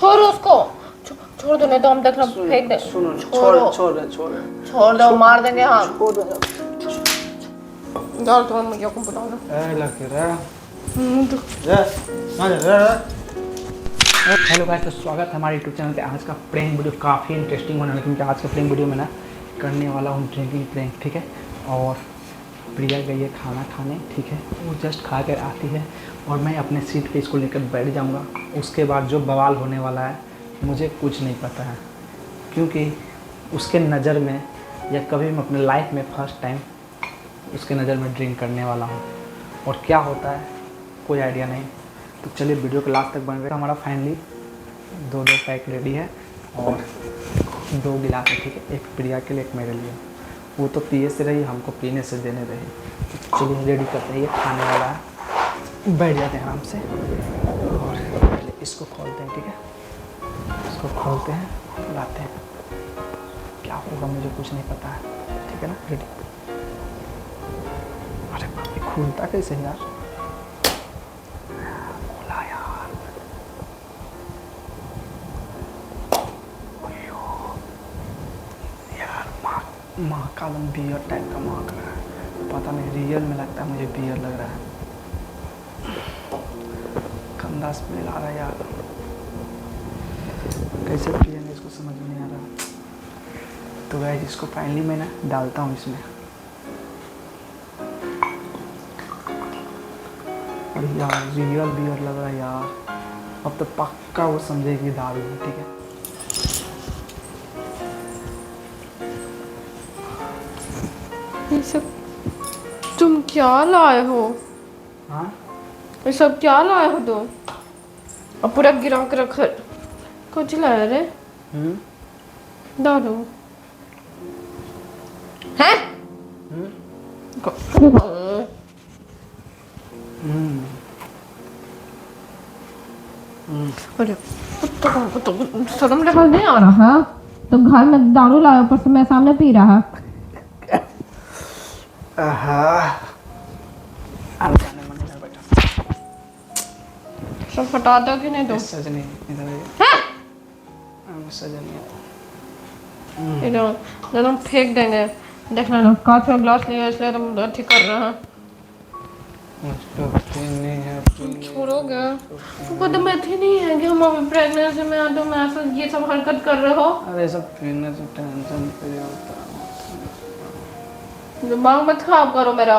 छोड़ उसको। छोड़ दो, नहीं तो हम देखना फेंक दे। सुनो, छोड़ दो, मार देंगे हम। छोड़ दो जाओ तो भैया को बुलाओ ना। हेलो गाइस, तो स्वागत है हमारे यूट्यूब चैनल पे। आज का प्रैंक वीडियो काफ़ी इंटरेस्टिंग होने वाला है, क्योंकि आज का प्रैंक वीडियो में ना करने वाला हूँ ड्रिंकिंग प्रैंक, ठीक है। और प्रिया गई है खाना खाने, ठीक है। वो जस्ट खा कर आती है और मैं अपने सीट पे इसको लेकर बैठ जाऊँगा। उसके बाद जो बवाल होने वाला है मुझे कुछ नहीं पता है, क्योंकि उसके नज़र में या कभी मैं अपने लाइफ में फर्स्ट टाइम उसके नज़र में ड्रिंक करने वाला हूँ। और क्या होता है कोई आइडिया नहीं। तो चलिए वीडियो के लास्ट तक बन रहे। हमारा फाइनली दो पैक रेडी है और 2 गिलास है, ठीक है। एक प्रिया के लिए, एक मेरे लिए। वो तो पिए से रही, हमको पीने से देने रही। तो चलिए रेडी करते हैं, ये खाने वाला है। बैठ जाते हैं आराम से और पहले इसको खोलते हैं, ठीक है। इसको खोलते हैं, लाते हैं। क्या होगा मुझे कुछ नहीं पता है, ठीक है ना। रेडी। अरे बाप रे, खुलता कैसे है यार। खोला यार। यार माँ का बियर टाइप का महक रहा है। पता नहीं, रियल में लगता है मुझे बियर लग रहा है। गंदा स्मेल आ रहा है यार। कैसे पिएंगे इसको समझ में नहीं आ रहा। तो गाइस इसको फाइनली मैं ना डालता हूँ इसमें। और यार रियल बियर लग रहा है यार। अब तो पक्का वो समझेगी दारू है, ठीक है। ये सब तुम क्या लाए हो? हाँ, ये सब क्या लाए हो तुम? और पूरा गिरा के रख। कुछ लाया रे? दारू है? अरे तो शर्म लगा नहीं आ रहा है? तो घर में दारू लाया, ऊपर से मैं सामने पी रहा है। सब हटा दो कि नहीं? सजनी इधर सजनी इधर हम फेंक देंगे। देखना ना, कांच का ग्लास लिया इसलिए तुम अथी कर रहे हैं। छोड़ोगे? तुमको तो अथी नहीं है कि हम अभी प्रेगनेंसी में हैं, तुम ऐसा ये सब हरकत कर रहे हो? अरे सब पीने से टेंशन फ्री होता है। दिमाग मत खराब करो मेरा।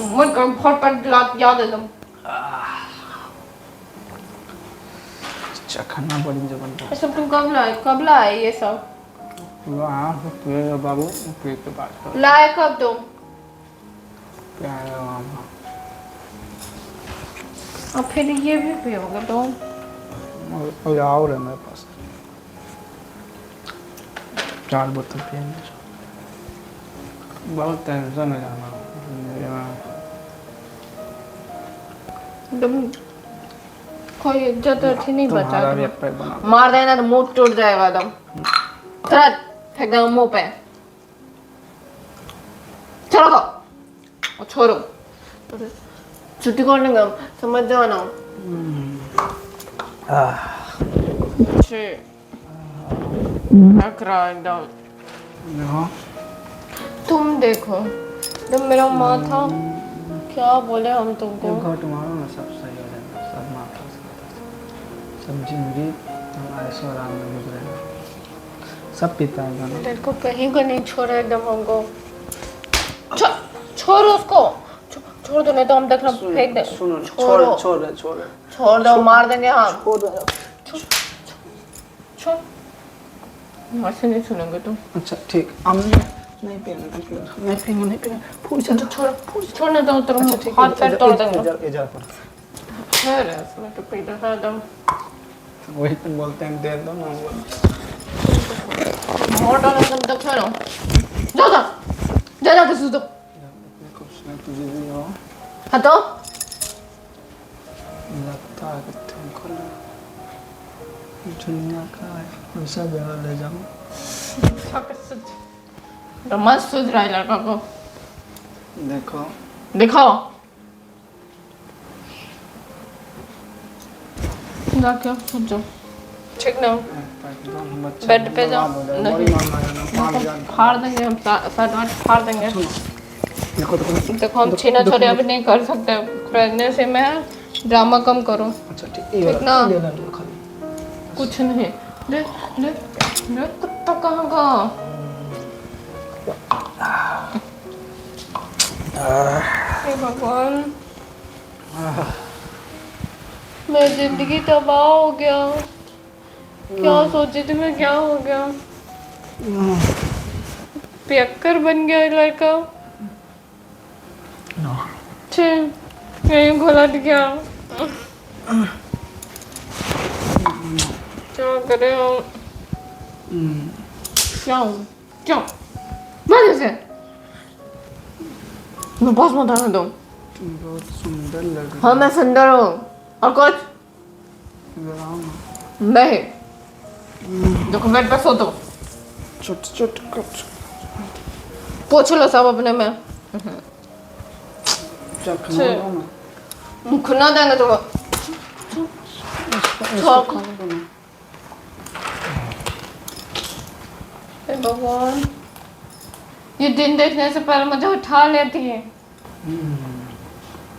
मत करो, फट याद है तुम। चखना बड़ी जबरदस्त। ये सब तुम कब लाए ये सब? हाँ बाबू, पी के बात करो। लाए कब तुम? और फिर ये भी पियोगे तुम? और है मेरे पास 4 बोतल पिएंगे। बहुत टेंशन है जाना। तुम कोई इज्जत अच्छी नहीं बचा। बना मार देना तो मुंह टूट जाएगा एकदम। तुरंत फेंक देना मुंह पे। चलो और छोड़ो। छुट्टी करने का समझ जाना। एकदम। तुम देखो, जब मेरा माथा क्या बोले हम तुमको। घट मारो ना, सब सही हो जाएगा। सब माथा सब जिंदगी ऐसे आराम में गुजरेगा। सब पीता है ना। तेरे को कहीं को नहीं छोड़ा एकदम हमको। छोड़ उसको। छोड़ दो, नहीं तो हम देखना फेंक दे। सुनो, छोड़ दो, मार देंगे हम। छोड़। ऐसे नहीं सुनेंगे तुम। अच्छा ठीक, हम नहीं पीना। फूल चल, छोड़ने दो, तुम हाथ पैर तोड़ देंगे। इधर पर खैर है, इसमें तो पीता है एकदम। वही तो बोलते हैं, दे दो ना। मोड़ डालो तुम तो। छोड़ो, जा किसी दो। तुझे भी हो हाँ तो लगता है कि तुमको दुनिया का वैसा जगह ले जाऊँ। मस्त सोच रहा है लड़का को। देखो दिखाओ। जाके सोचो ठीक ना बेड पे जाओ नहीं फाड़ देंगे हम साथ फाड़ देंगे देखो हम छीना छोड़े अभी नहीं कर सकते प्रेगनेंसी में है ड्रामा कम करो अच्छा ठीक ना कुछ नहीं ले ले ले कुत्ता कहाँ का हे भगवान मेरी जिंदगी तबाह हो गया क्या सोची थी मैं क्या हो गया पियक्कर बन गया लड़का छे यही घुलट गया क्या करें हम क्या हूँ क्या मैं से मैं बस मत आने दो बहुत सुंदर लग हाँ मैं सुंदर हूँ और कुछ नहीं देखो बेड पे सो दो छोटे छोटे कुछ पोछ लो सब अपने में खुना देंगे तो हे भगवान ये दिन देखने से पहले मुझे उठा लेती है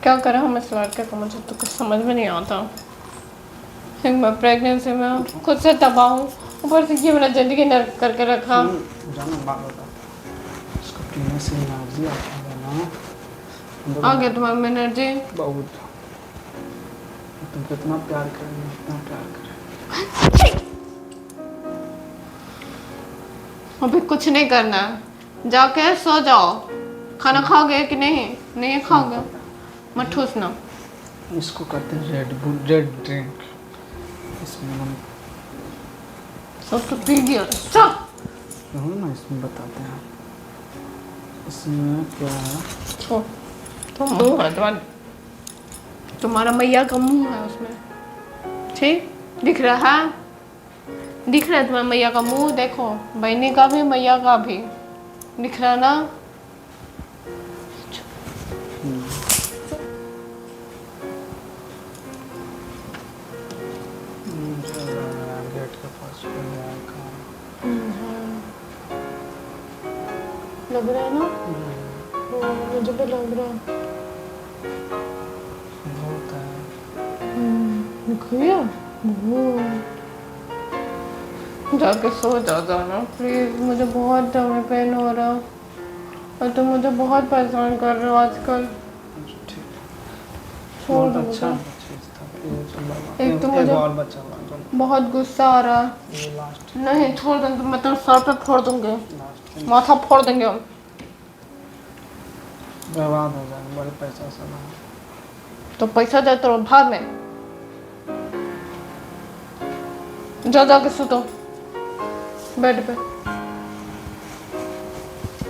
क्या करें हम इस लड़के को मुझे तो कुछ समझ में नहीं आता एक मैं प्रेगनेंसी में खुद से तबाह हूँ ऊपर से ये मेरा जिंदगी नर्क करके रखा आ गया तुम्हारी एनर्जी बहुत तुम कितना प्यार करेंगे इतना प्यार करें अभी कुछ नहीं करना है जाके सो जाओ खाना खाओगे कि नहीं खाओगे मत ठूसना इसको कहते हैं रेड ड्रिंक इसमें हम सब तो पी गया चल ना इसमें बताते हैं इसमें क्या है तो मुंह है तुम्हारा मैया का मुंह है उसमें ठीक दिख रहा है तुम्हारा मैया का मुंह देखो बहनी का भी मैया का भी दिख रहा ना गेट के पास लग रहा है ना मुझे भी लग रहा है बहुत है जाके सो जाता ना प्लीज मुझे बहुत टमी पेन हो रहा और तुम मुझे बहुत परेशान कर रहे हो आजकल छोड़ दो अच्छा एक तो मुझे और बच्चा बहुत गुस्सा आ रहा है ये लास्ट नहीं छोड़ देंगे तो मैं तेरे सर पे फोड़ दूंगे माथा फोड़ देंगे हम बर्बाद हो जाएगा बड़े पैसा सब तो पैसा दे तो भाग में जाके सुतो बेड पे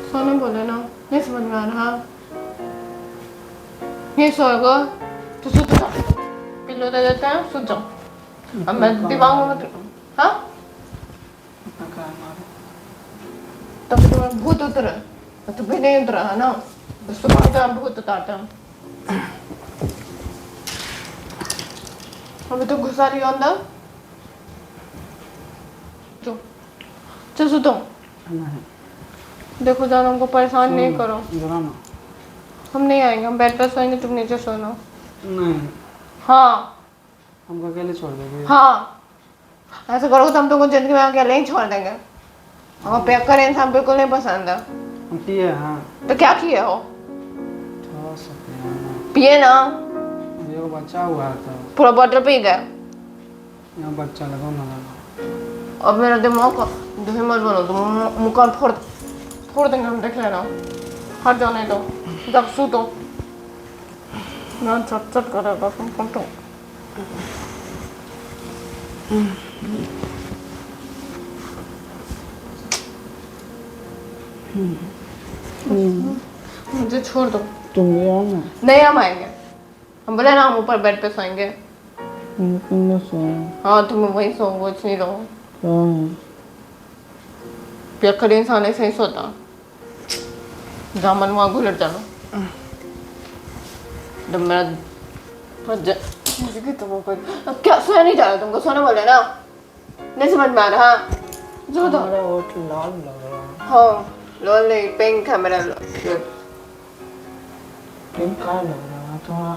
सोने बोले ना नहीं समझ में आ रहा नहीं सोएगा तो सुत जाओ पिल्लो दे देते हैं सुत जाओ अब मैं दिमाग में हाँ तब तुम्हारा भूत उतरे तो भी नहीं उतरा है ना तो सुबह तो भूत उतारते हैं अभी तो घुसा रही हो अंदर चल सुतो देखो जान हमको परेशान नहीं करो हम नहीं आएंगे हम बेड पर सोएंगे तुम नीचे सोना नहीं हाँ हमको अकेले छोड़ दोगे हाँ ऐसा करोगे तो हम तुमको जिंदगी में अकेले ही छोड़ देंगे हमें पैक करे इंसान बिल्कुल नहीं पसंद है हम पिए हाँ तो क्या किए हो थोड़ा सा पिए ना पिए ना ये बच्चा हुआ था पूरा बॉटल पी गए यहाँ बच्चा लगा ना लगा अब मेरा दिमाग का दही मत बनो तुम मुकान फोड़ देंगे हम देख लेना हट जाने दो जब सूतो ना चट चट करेगा तुम तो मुझे छोड़ दो तुम भी आओ ना नहीं हम आएंगे हम बोले ना हम ऊपर बेड पे सोएंगे हाँ तुम वही सो वो नहीं रहो पियक्कर इंसान ऐसे ही सोता जामन वहाँ घुलट जाना जब मेरा मुझे क्या तुम पर अब क्या सोया नहीं जा रहा तुमको सोने बोले ना नहीं समझ में आ रहा जो तो मेरा होठ लाल लग रहा है। हाँ लाल नहीं पिंक है मेरा पिंक का लग रहा है थोड़ा,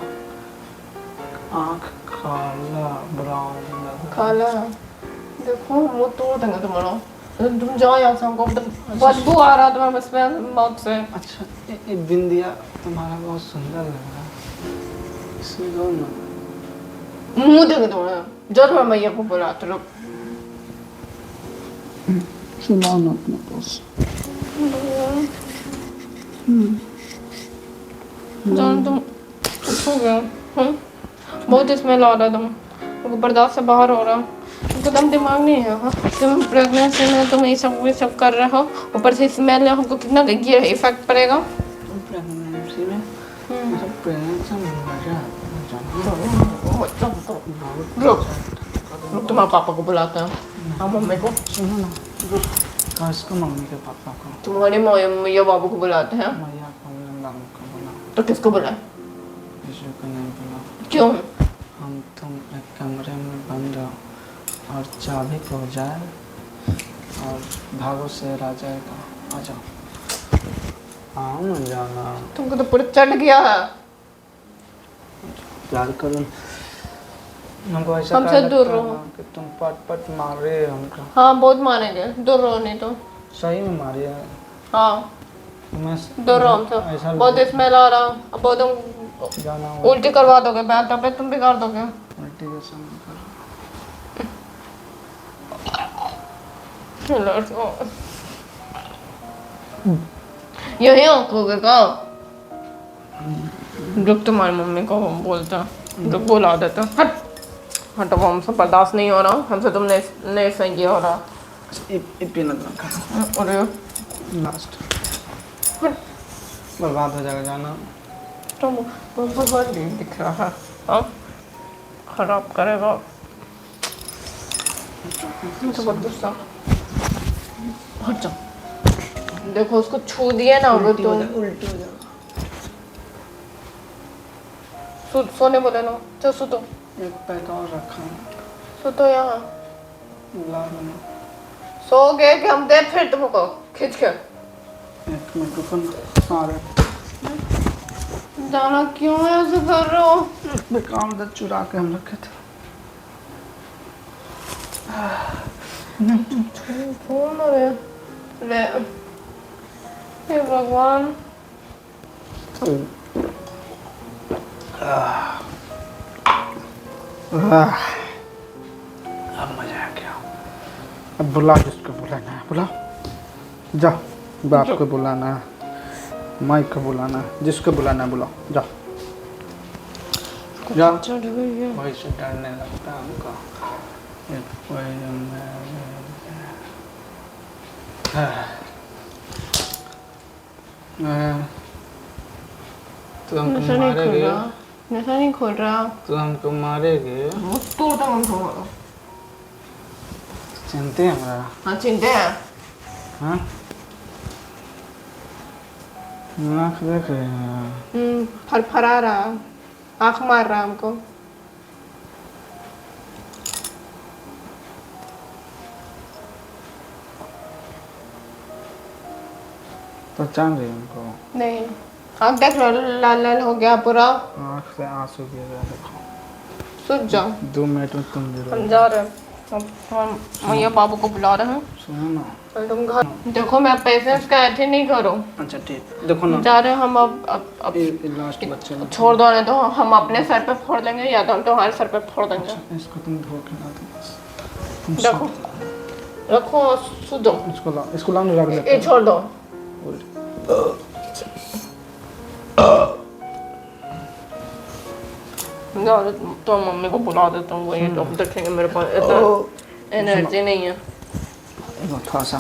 आँख काला ब्राउन लग रहा है। काला देखो मुंह तोड़ देंगे तुम्हारा तुम जाओ यहाँ से हमको बदबू आ रहा तुम्हारे बस में मौत से अच्छा ये बिंदिया तुम्हारा बहुत सुंदर लग रहा है, इसमें दो ना। मुंह देंगे तुम्हारा जरूर मैया को बुलाते रहो सुनाओ ना अपना बॉस। जान तुम चुप हो गया बहुत स्मेल आ रहा है तुमको बर्दाश्त से बाहर हो रहा तुमको दम दिमाग नहीं है हाँ तुम प्रेगनेंसी में तुम ये सब कर रहे हो ऊपर से स्मेल हमको कितना ये इफेक्ट पड़ेगा प्रेगनेंसी में मतलब प्रेगनेंसी में मजा आता है। रुक तुम्हारे पापा को बुलाते हैं हाँ मम्मी को सुनो ना, रुक इसको मम्मी के पापा को, तुम्हारे मैया बाबू को बुलाते हैं मैया को लालू को बुला, तो किसको बुलाए किसी को नहीं बुला। क्यों हम तुम एक कमरे में बंद रहो और चाबी खो जाए और भागो से आ जाएगा, आ जाओ आओ ना जाना। तुमको तो पूरा चढ़ गया है प्यार करो हमको ऐसा हमसे लगता दूर है रहो। कि तुम पट पट मार रहे हो हमको। हाँ बहुत मारेंगे दूर रहो नहीं तो सही में मारी है। हाँ मैं दूर रहो हमसे ऐसा बहुत स्मेल आ रहा अब बहुत तुम जाना होगा। उल्टी करवा दोगे बैठ पे तुम भी कर दोगे उल्टी का समय कर यही आंखोगे का रुक तुम्हारी मम्मी को हम बोलते हैं रुक बुला देते हैं हट हटो वो हमसे बर्दाश्त नहीं हो रहा हमसे तुम नहीं सही ये हो रहा पीना खा अरे लास्ट बर्बाद हो जाएगा जाना। तुम बहुत दिख रहा है अब खराब करेगा तो बहुत गुस्सा हट जाओ देखो उसको छू दिया ना अगर तुम उल्टी हो जाएगा। सोने बोले ना चल सो तो एक पैक और रखा सो तो यहाँ बुला लेना। सो गए कि हम दे फिर तुमको खींच के एक मिनट रुको ना आ रहे जाना क्यों ऐसे कर रहे हो बेकार उधर चुरा के हम रखे थे। छोड़ ना रे ले हे भगवान अब मजा आ गया। अब बुला जिसको बुलाना है बुला, जा बाप को बुलाना है, माई को बुलाना है, जिसको बुलाना है बुलाओ जा जा। वही से डरने लगता है हमको। तो हमको मारेगे, नशा नहीं खोल रहा तो हमको मारेगे, वो तोड़ता मन तुम्हारा चिंते हैं हमारा। हाँ चिंते हैं हाँ आँख देख रहे हैं फरफरा रहा आँख मार रहा हमको पहचान रही हमको। नहीं आँख देख रहा लाल लाल हो गया पूरा आँख से आंसू गिर रहा देखो। सूझ जाओ 2 मिनट में तुम गिरो। हम जा रहे हैं अब हम मैया बाबू को बुला रहे हैं सुनो ना। और तुम घर देखो मैं पेशेंस का ऐसे नहीं करूँ अच्छा ठीक देखो ना जा रहे हैं हम अब ये लास्ट बच्चे ने छोड़ दो नहीं तो हम अपने सर पे फोड़ देंगे या तो हम तुम्हारे सर पे फोड़ देंगे इसको तुम धो के ला दो बस। तुम रखो रखो सुधो इसको लाओ ना रख ये लेते छोड़ दो तो मम्मी को बुला देता हूँ वही तो देखेंगे मेरे पास इतना एनर्जी नहीं है थोड़ा सा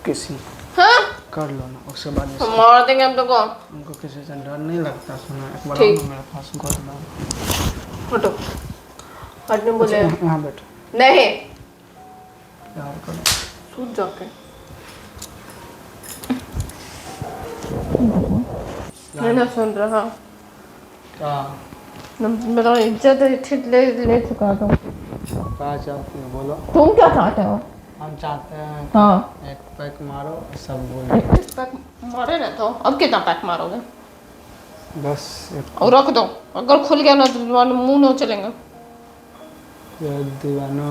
किसी हाँ कर लो ना उसके बाद हम मार देंगे हम तो को हमको किसी से डर नहीं लगता। सुना एक बार ठीक। आओ ना मेरे पास गोद में। हटो हटने बोले यहाँ बैठो नहीं प्यार करो। सूझ जाके मैं ना सुन रहा क्या मेरा इज्जत ले चुका तुम। क्या चाहती हो बोलो। तुम क्या चाहते हो? हम चाहते हैं हाँ एक पैक मारो सब बोल पैक मारे ना तो अब कितना पैक मारोगे? बस एक और रख दो, अगर खुल गया ना तो तुम्हारे मुंह न चलेंगे। दीवानो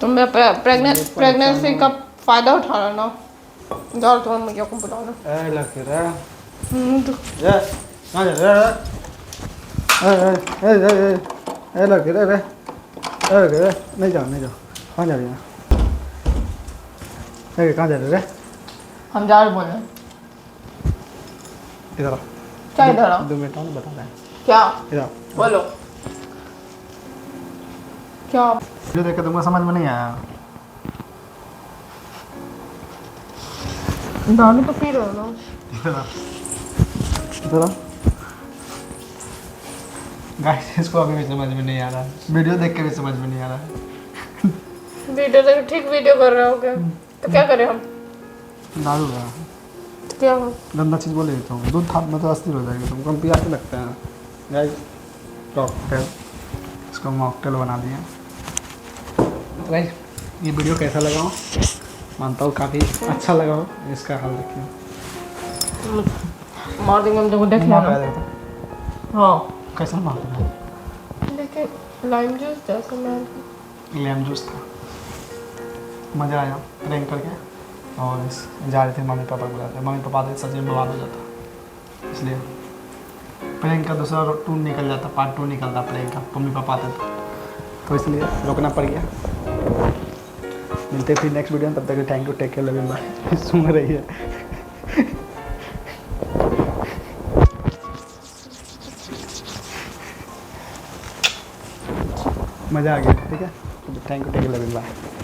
तुम प्रेगनेंसी का फायदा उठा रहे हो ना। जाओ तुम्हारे मैया को बुलाओ ना। ए लगे रे तो ए कहां जा रहा है ए लगे रे नहीं जाओ कहां जा रही है ए कहां जा रहे रे हम जा रहे बोले इधर आ क्या इधर आओ? 2 मिनट और बता रहे हैं क्या इधर बोलो क्या? जो देख के तुमको समझ में नहीं आया दारू तो पी रहे हो ना। इधर गाइस इसको अभी भी समझ में नहीं आ रहा वीडियो देख के भी समझ में नहीं आ रहा वीडियो देख ठीक वीडियो कर रहे हो क्या? तो क्या करें हम? दारू का क्या गंदा चीज़ बोले तो दूध था मतलब अस्थिर हो जाएगी तुमको हम पियासे लगते हैं गाइस कॉकटेल इसको मॉकटेल बना दिया तो गाइस ये वीडियो कैसा लगा हो मानता हूँ काफ़ी अच्छा लगा हो इसका हाल देखिए मार देंगे हम, जब देख मार लेना। रहा था हाँ कैसा मार रहा लेकिन लाइम जूस जैसा मैं लेमन जूस था मज़ा आया प्रैंक करके और इस जा रहे थे मम्मी पापा को बुलाते मम्मी पापा आते सच में बवाल हो जाता इसलिए प्रैंक का दूसरा टूर निकल जाता पार्ट 2 निकलता प्रैंक का मम्मी पापा आते तो इसलिए रोकना पड़ गया मिलते फिर नेक्स्ट वीडियो में तब तक thank you take care love you bye सुन रही है मज़ा आ गया ठीक है thank you take care love you bye